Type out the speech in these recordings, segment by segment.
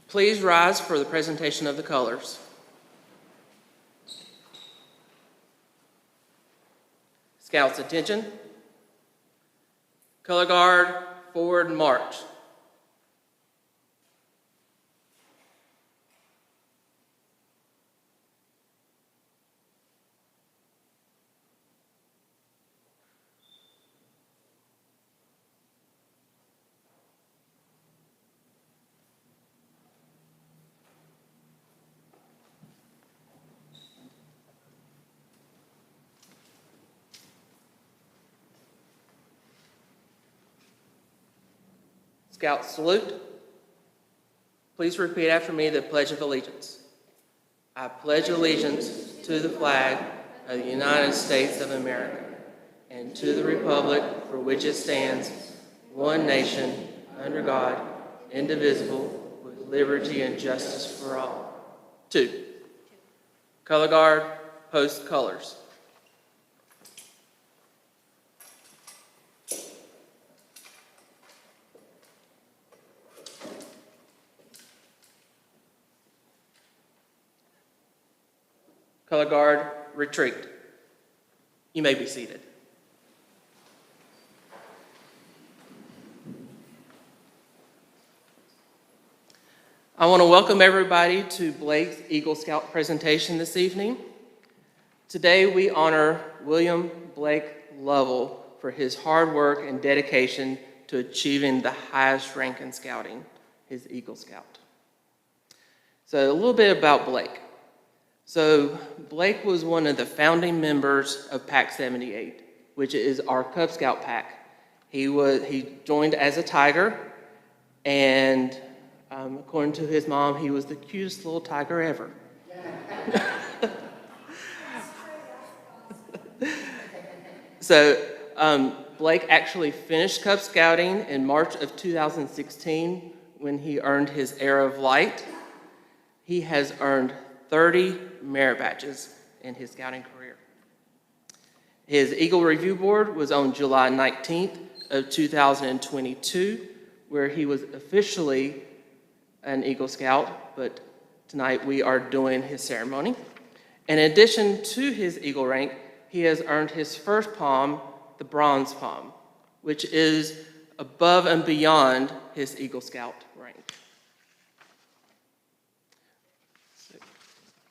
Please rise for the presentation of the colors. Scouts, attention. Color guard, forward march. Scouts, salute. Please repeat after me the Pledge of Allegiance. I pledge allegiance to the flag of the United States of America and to the republic for which it stands, one nation, under God, indivisible, with liberty and justice for all. 2. Color guard, post colors. Color guard, retreat. You may be seated. I want to welcome everybody to Blake's Eagle Scout presentation this evening. Today we honor William Blake Lovell for his hard work and dedication to achieving the highest rank in scouting, his Eagle Scout. So a little bit about Blake. So Blake was one of the founding members of Pack 78, which is our Cub Scout pack. He joined as a tiger, and according to his mom, he was the cutest little tiger ever. So Blake actually finished Cub Scouting in March of 2016 when he earned his Air of Light. He has earned 30 merit badges in his scouting career. His Eagle Review Board was on July 19th of 2022, where he was officially an Eagle Scout, but tonight we are doing his ceremony. In addition to his Eagle rank, he has earned his first palm, the Bronze Palm, which is above and beyond his Eagle Scout rank.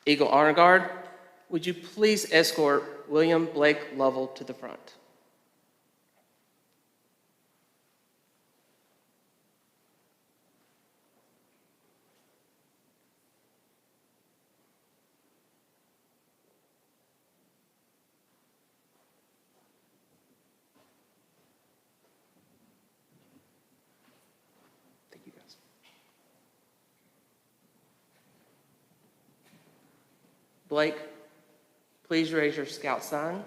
Eagle Honor Guard, would you please escort William Blake Lovell to the front? Thank you, guys. Blake, please raise your scout sign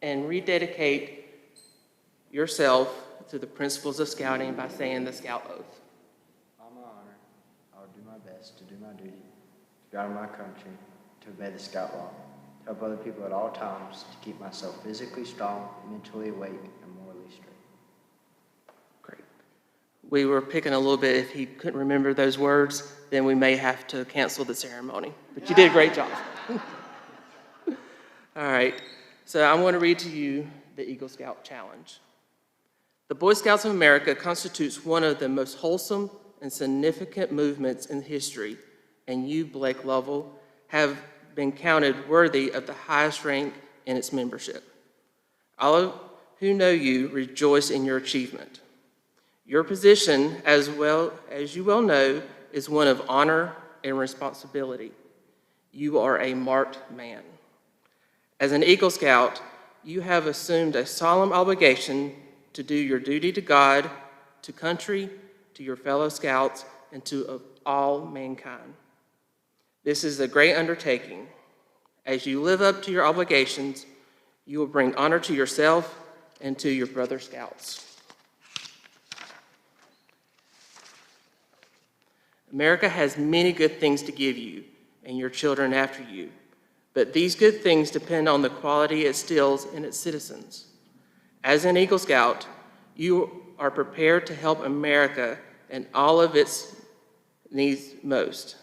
and rededicate yourself to the principles of scouting by saying the scout oath. On my honor, I will do my best to do my duty, to guard my country, to obey the scout law, to help other people at all times, to keep myself physically strong, mentally awake, and morally straight. Great. We were picking a little bit. If he couldn't remember those words, then we may have to cancel the ceremony. But you did a great job. All right. So I'm going to read to you the Eagle Scout Challenge. The Boy Scouts of America constitutes one of the most wholesome and significant movements in history, and you, Blake Lovell, have been counted worthy of the highest rank in its membership. All who know you rejoice in your achievement. Your position, as well as you well know, is one of honor and responsibility. You are a marked man. As an Eagle Scout, you have assumed a solemn obligation to do your duty to God, to country, to your fellow Scouts, and to all mankind. This is a great undertaking. As you live up to your obligations, you will bring honor to yourself and to your brother Scouts. America has many good things to give you and your children after you, but these good things depend on the quality it instills in its citizens. As an Eagle Scout, you are prepared to help America and all of its needs most.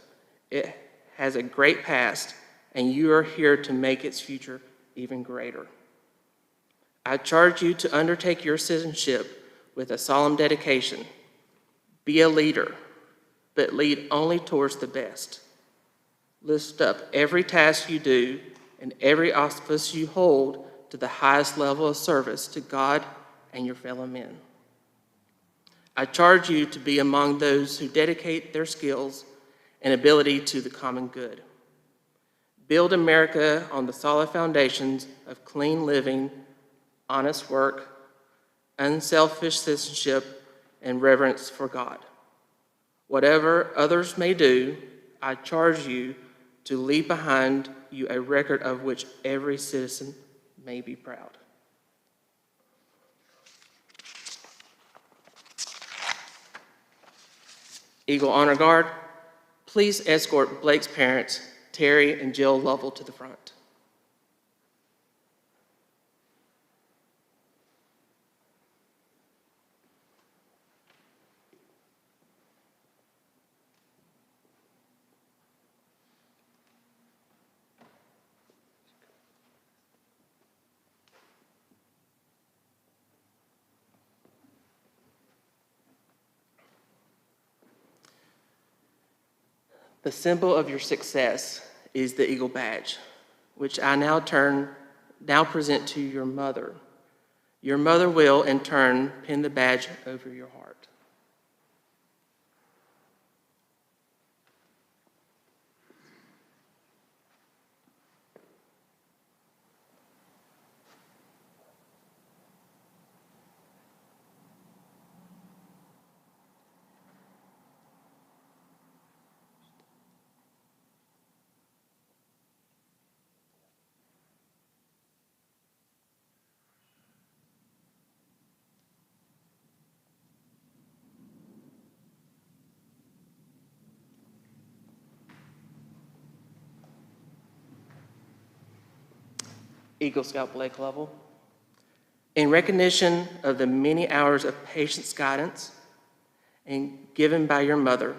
It has a great past, and you are here to make its future even greater. I charge you to undertake your citizenship with a solemn dedication. Be a leader, but lead only towards the best. Lift up every task you do and every office you hold to the highest level of service to God and your fellow men. I charge you to be among those who dedicate their skills and ability to the common good. Build America on the solid foundations of clean living, honest work, unselfish citizenship, and reverence for God. Whatever others may do, I charge you to leave behind you a record of which every citizen may be proud. Eagle Honor Guard, please escort Blake's parents, Terry and Jill Lovell, to the front. The symbol of your success is the Eagle Badge, which I now present to your mother. Your mother will, in turn, pin the badge over your heart. Eagle Scout Blake Lovell. In recognition of the many hours of patience guidance and given by your mother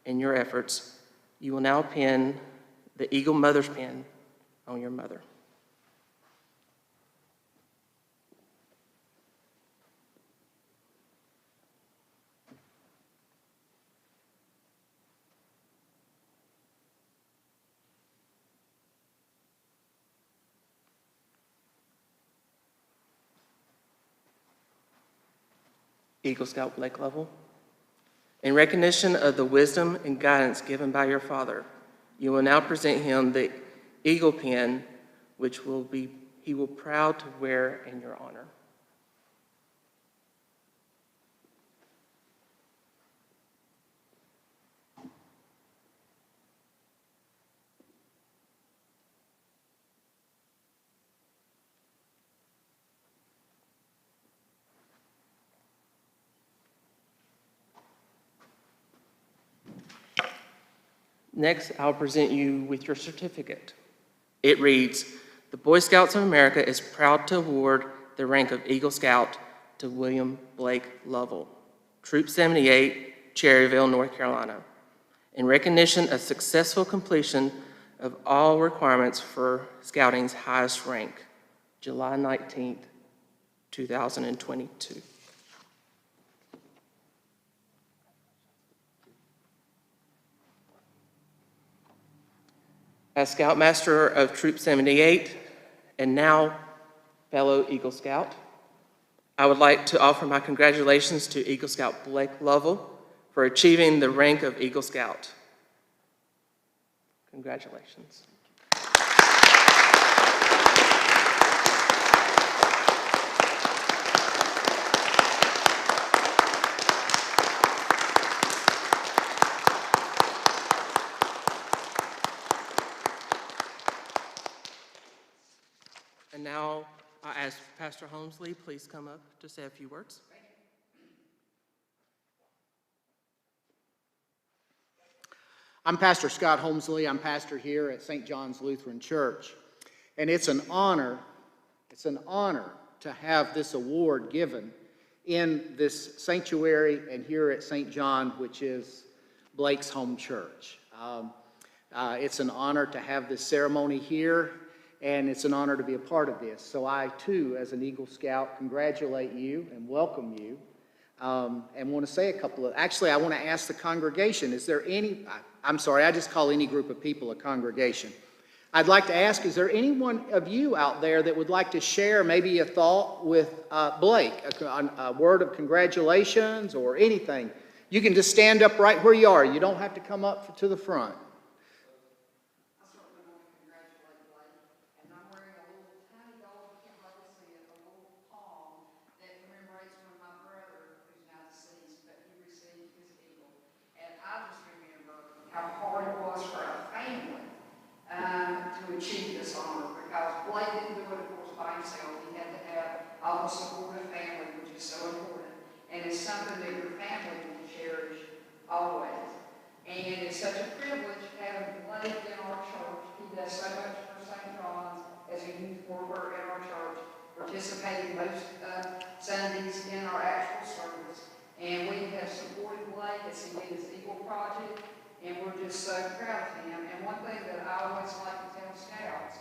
in your efforts, you will now pin the Eagle Mother's pin on your mother. Eagle Scout Blake Lovell. In recognition of the wisdom and guidance given by your father, you will now present him the Eagle pin, which he will proud to wear in your honor. Next, I'll present you with your certificate. It reads, "The Boy Scouts of America is proud to award the rank of Eagle Scout to William Blake Lovell, Troop 78, Cherryville, North Carolina, in recognition of successful completion of all requirements for Scouting's highest rank, July 19th, 2022. As Scoutmaster of Troop 78, and now fellow Eagle Scout, I would like to offer my congratulations to Eagle Scout Blake Lovell for achieving the rank of Eagle Scout. Congratulations. And now I ask Pastor Holmesley, please come up to say a few words. I'm Pastor Scott Holmesley. I'm pastor here at St. John's Lutheran Church. And it's an honor to have this award given in this sanctuary and here at St. John, which is Blake's home church. It's an honor to have this ceremony here, and it's an honor to be a part of this. So I, too, as an Eagle Scout, congratulate you and welcome you, and want to say a couple of, actually, I want to ask the congregation, is there any, I'm sorry, I just call any group of people a congregation. I'd like to ask, is there anyone of you out there that would like to share maybe a thought with Blake, a word of congratulations or anything? You can just stand up right where you are. You don't have to come up to the front. I certainly want to congratulate Blake, and I'm wearing a little tiny gold, you can't hardly see it, a little palm that commemorates when my brother, who's now deceased, but he received his eagle. And I just remember how hard it was for a family to achieve this honor, because Blake didn't do it, of course, by himself. He had to have all the support of family, which is so important. And it's something that your family will cherish always. And it's such a privilege having Blake in our church. He does so much for St. John's as a youth worker in our church, participating most Sundays in our actual service. And we have supported Blake as he did his Eagle Project, and we're just so proud of him. And one thing that I always like to tell Scouts,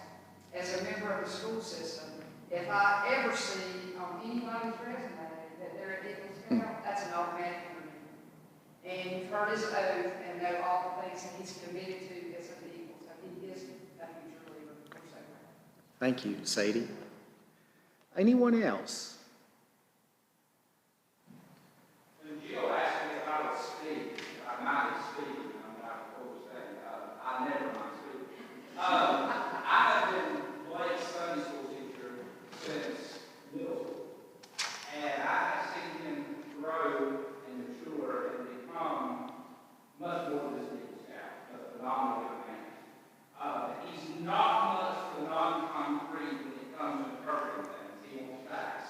as a member of the school system, if I ever see on anybody's resume that they're an Eagle Scout, that's an automatic renewal. And you've heard his oath and know all the things that he's committed to as an Eagle. So he is a future leader. We're so proud. Thank you, Sadie. Anyone else? When Jill asked me if I would speak, I might speak, I'm not supposed to say, I never mind speaking. I have been Blake's Sunday school teacher since middle school, and I have seen him grow and mature and become much more than this Eagle Scout, a phenomenal young man. He's not much for the non-concrete when it comes to interpreting things. He wants facts.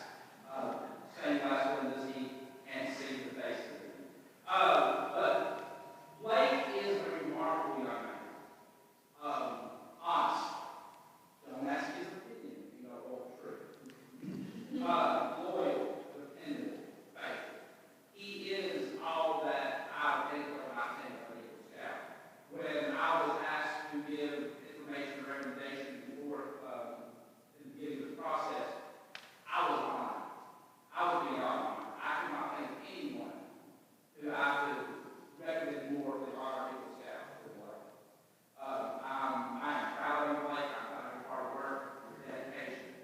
Same last one does he can't see the face of it. But Blake is a remarkable young man. Honest. Don't ask his opinion if you know all the truth. Loyal, dependable, faithful. He is all that I think when I think of Eagle Scout. When I was asked to give information or recommendation before the beginning of the process, I was honored. I was being honored. I could not think of anyone who I could recommend more than our Eagle Scout than Blake. I am proud of Blake. I'm proud of his hard work, his dedication.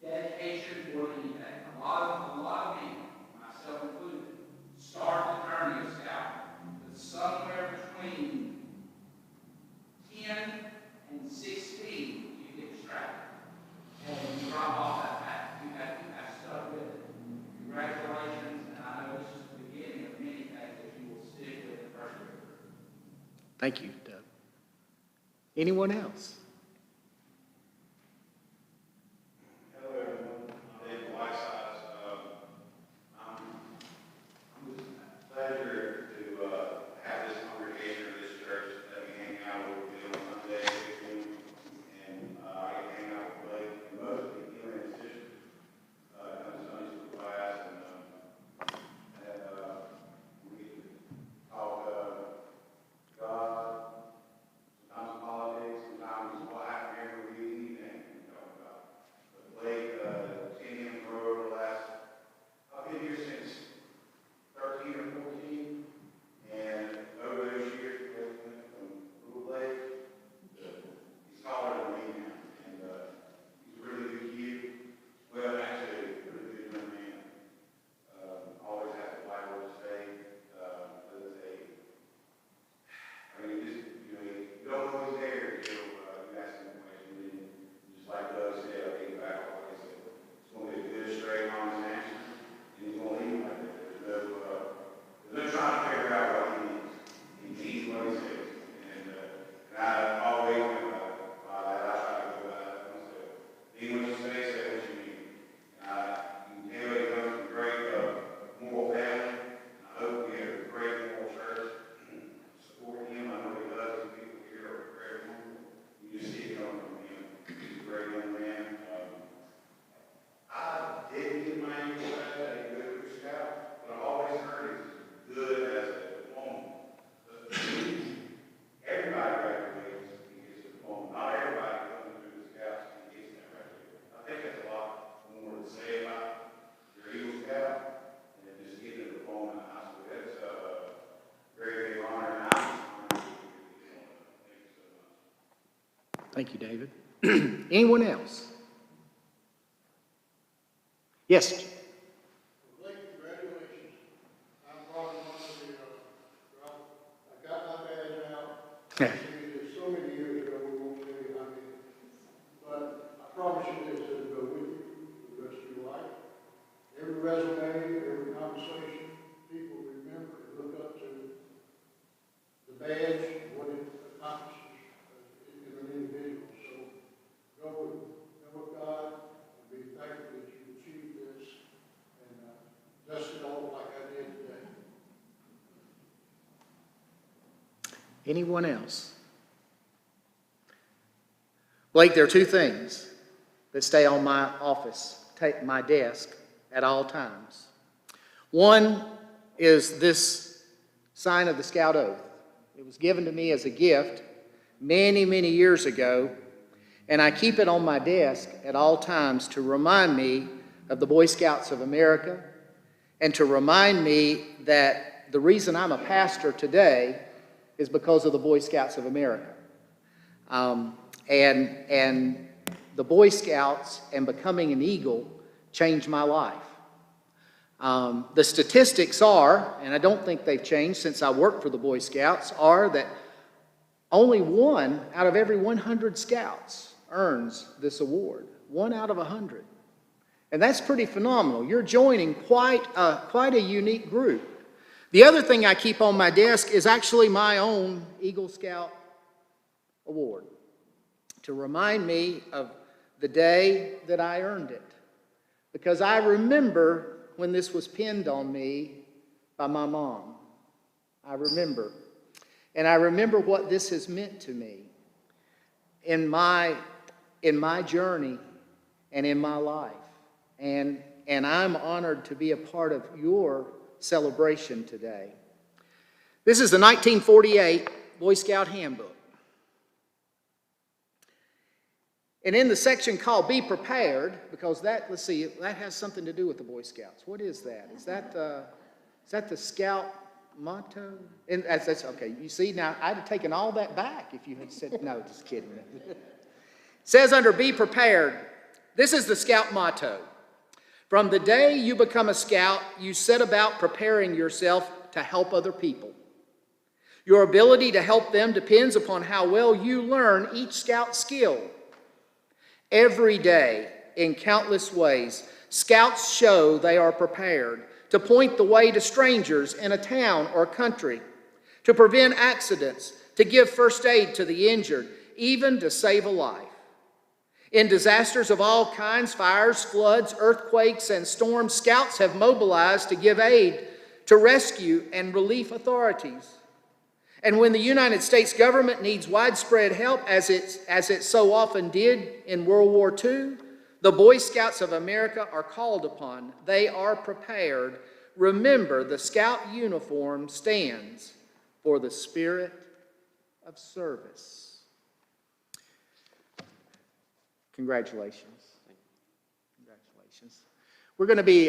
Dedication more than anything. A lot of people, myself included, start the journey of Scout, but somewhere between 10 and 16, you get distracted. And you drop off that path. You have stuck with it. Congratulations, and I know this is the beginning of many things that you will stick with and persevere through. Thank you, Doug. Anyone else? Hello, everyone. I'm David Whitesides. I'm pleasure to have this congregation or this church that we hang out with on Sunday, and I get to hang out with Blake and mostly him and his sister. Come to Sunday school class, and we get to talk God, sometimes politics, sometimes Thank you, David. Anyone else? Yes. Blake, congratulations. I'm probably one of the, I got my badge out. Yeah. It's so many years ago, we won't tell you how many. But I promise you this, it'll go with you for the rest of your life. Every resume, every conversation, people remember and look up to the badge, what it accomplishes in an individual. So go with God and be thankful that you achieved this and dust it off like I did today. Anyone else? Blake, there are two things that stay on my my desk at all times. One is this sign of the Scout Oath. It was given to me as a gift many, many years ago, and I keep it on my desk at all times to remind me of the Boy Scouts of America and to remind me that the reason I'm a pastor today is because of the Boy Scouts of America. And the Boy Scouts and becoming an Eagle changed my life. The statistics are, and I don't think they've changed since I worked for the Boy Scouts, are that only 1 out of every 100 Scouts earns this award. 1 out of 100. And that's pretty phenomenal. You're joining quite a unique group. The other thing I keep on my desk is actually my own Eagle Scout award to remind me of the day that I earned it. Because I remember when this was pinned on me by my mom. I remember. And I remember what this has meant to me in my journey and in my life. And I'm honored to be a part of your celebration today. This is the 1948 Boy Scout Handbook. And in the section called Be Prepared, because that has something to do with the Boy Scouts. What is that? Is that the Scout motto? And that's okay. You see, now I'd have taken all that back if you had said, no, just kidding. It says under Be Prepared, this is the Scout motto. From the day you become a Scout, you set about preparing yourself to help other people. Your ability to help them depends upon how well you learn each Scout skill. Every day, in countless ways, Scouts show they are prepared to point the way to strangers in a town or country, to prevent accidents, to give first aid to the injured, even to save a life. In disasters of all kinds, fires, floods, earthquakes, and storms, Scouts have mobilized to give aid to rescue and relief authorities. And when the United States government needs widespread help, as it so often did in World War II, the Boy Scouts of America are called upon. They are prepared. Remember, the Scout uniform stands for the spirit of service. Congratulations. Congratulations. We're going to be,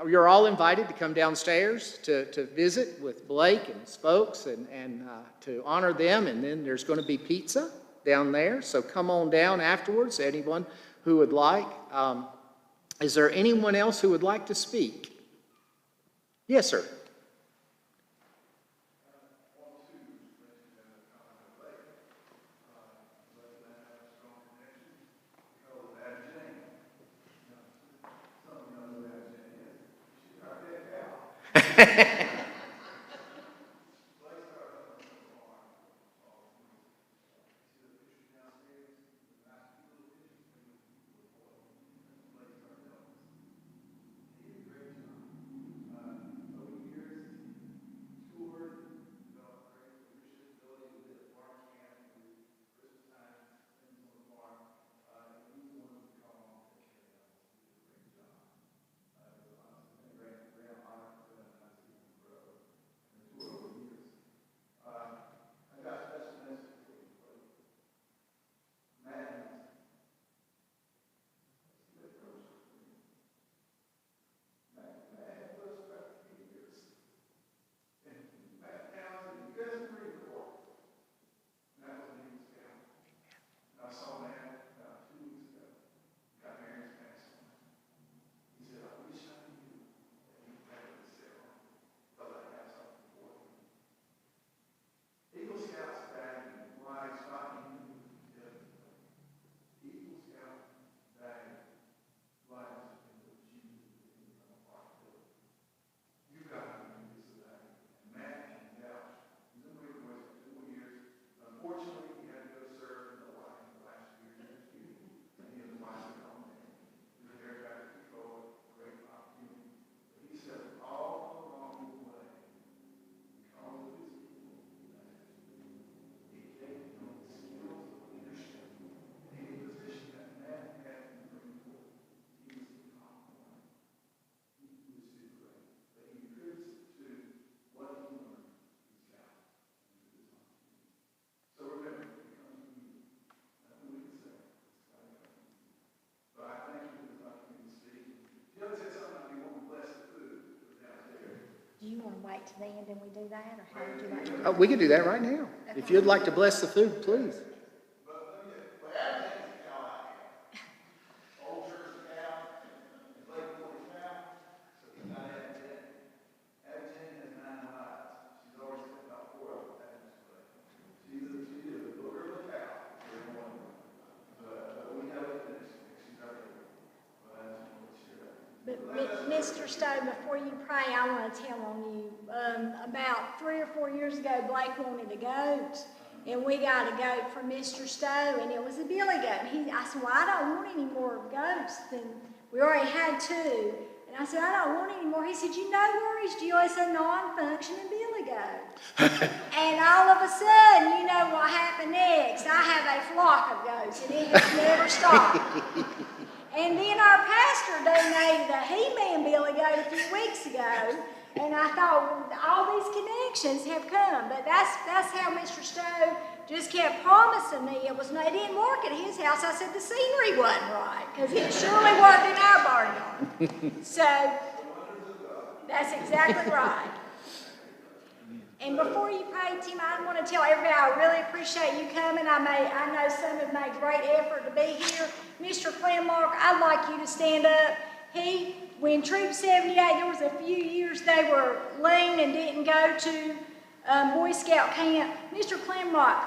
you're all invited to come downstairs to visit with Blake and his folks and to honor them. And then there's going to be pizza down there. So come on down afterwards, anyone who would like. Is there anyone else who would like to speak? Yes, sir. wait to the end and we do that, or how would you like to do it? We can do that right now. If you'd like to bless the food, please. But Mr. Stowe, before you pray, I want to tell on you, about 3 or 4 years ago, Blake wanted a goat, and we got a goat from Mr. Stowe, and it was a billy goat. I said, well, I don't want any more goats than, we already had 2. And I said, I don't want any more. He said, you know, Maurice, it's a non-functioning billy goat. And all of a sudden, you know what happened next? I have a flock of goats, and it just never stopped. And then our pastor donated a He-Man billy goat a few weeks ago, and I thought, well, all these connections have come. But that's how Mr. Stowe just kept promising me. It didn't work at his house. I said the scenery wasn't right, because it surely worked in our barnyard. So that's exactly right. And before you pray, Tim, I want to tell everybody I really appreciate you coming. I know some have made great effort to be here. Mr. Clemmark, I'd like you to stand up. When Troop 78, there was a few years they were lean and didn't go to Boy Scout camp. Mr. Clemmark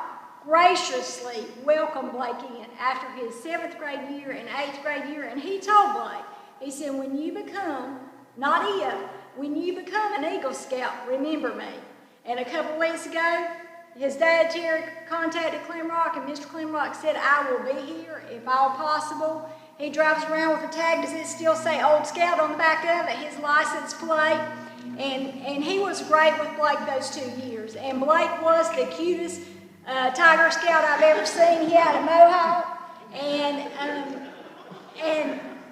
graciously welcomed Blake in after his 7th grade year and 8th grade year, and he told Blake, he said, when you become, not if, when you become an Eagle Scout, remember me. And a couple weeks ago, his dad, Terry, contacted Clemrock, and Mr. Clemrock said, I will be here if all possible. He drives around with a tag. Does it still say Old Scout on the back of it, his license plate? And he was great with Blake those 2 years. And Blake was the cutest Tiger Scout I've ever seen. He had a mohawk, and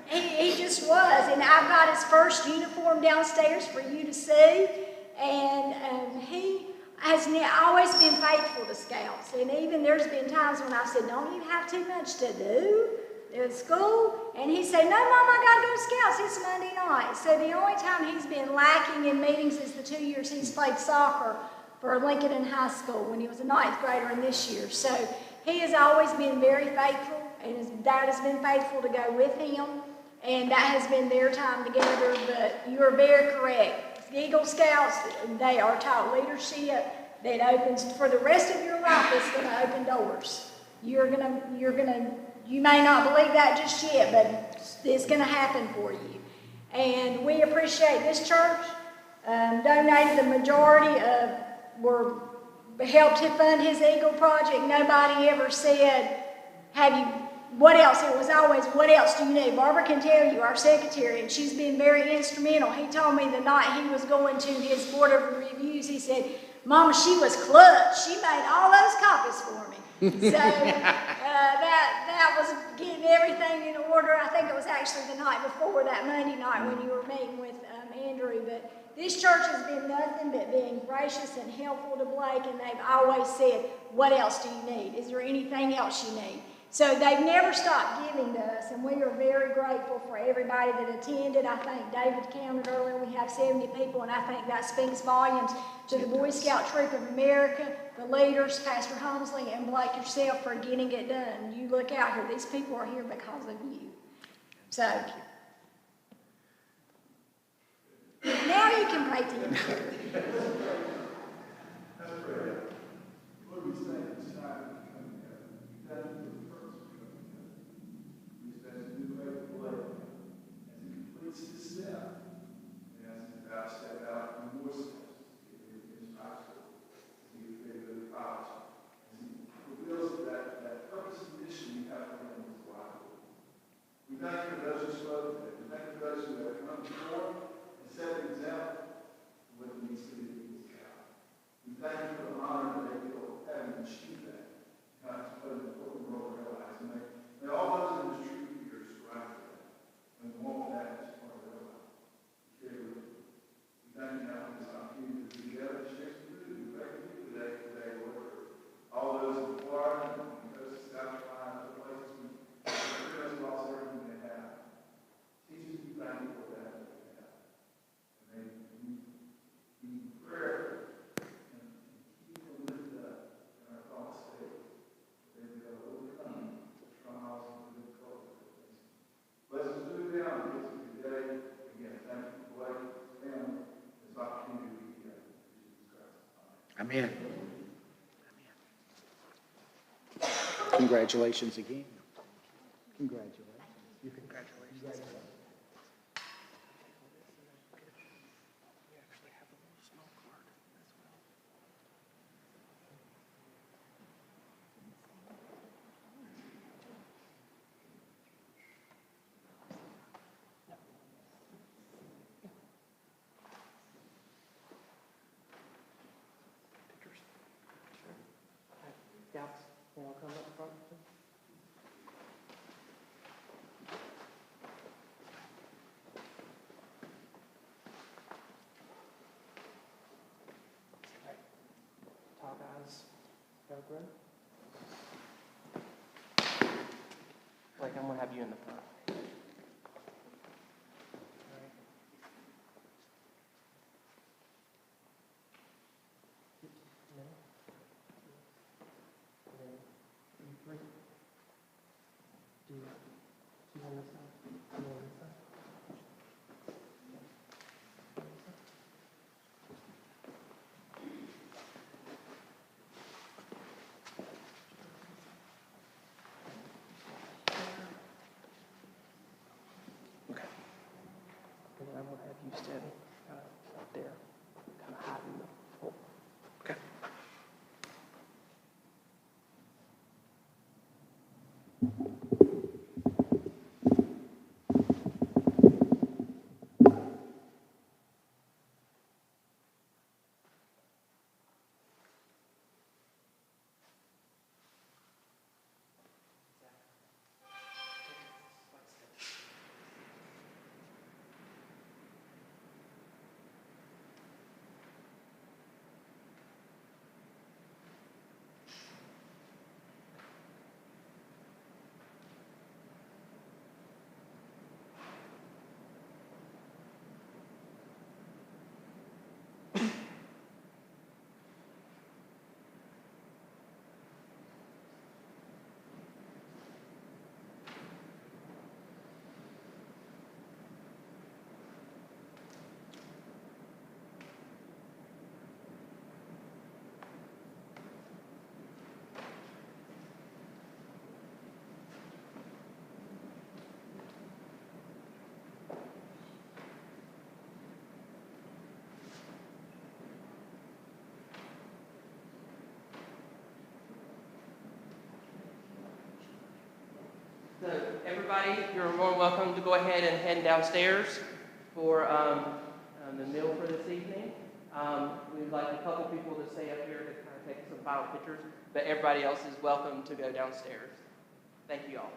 he just was. And I've got his first uniform downstairs for you to see. And he has always been faithful to Scouts. And even there's been times when I've said, don't you have too much to do at school? And he said, no, Mom, I got to go to Scouts. It's Monday night. So the only time he's been lacking in meetings is the 2 years he's played soccer for Lincoln in high school when he was a 9th grader and this year. So he has always been very faithful, and his dad has been faithful to go with him. And that has been their time together. But you are very correct. Eagle Scouts, they are taught leadership that opens, for the rest of your life, it's going to open doors. You may not believe that just yet, but it's going to happen for you. And we appreciate this church, donated the majority of, helped to fund his Eagle Project. Nobody ever said, what else? It was always, what else do you need? Barbara can tell you, our secretary, and she's been very instrumental. He told me the night he was going to his board of reviews, he said, Mama, she was clutch. She made all those copies for me. So that was getting everything in order. I think it was actually the night before, that Monday night when you were meeting with Andrew. But this church has been nothing but being gracious and helpful to Blake, and they've always said, what else do you need? Is there anything else you need? So they've never stopped giving to us, and we are very grateful for everybody that attended. I think David counted earlier, we have 70 people, and I think that speaks volumes to the Boy Scout Troop of America, the leaders, Pastor Holmesley, and Blake yourself for getting it done. You look out here, these people are here because of you. So, now you can pray to him. Amen. Congratulations again. Congratulations. Congratulations. Scouts, you want to come up front? Tall guys, go grab. Blake, I'm gonna have you in the front. Okay. And then I'm gonna have you stand up there, kind of hiding the hole. Okay. So everybody, you're more than welcome to go ahead and head downstairs for the meal for this evening. We'd like a couple people to stay up here to kind of take some final pictures, but everybody else is welcome to go downstairs. Thank you all.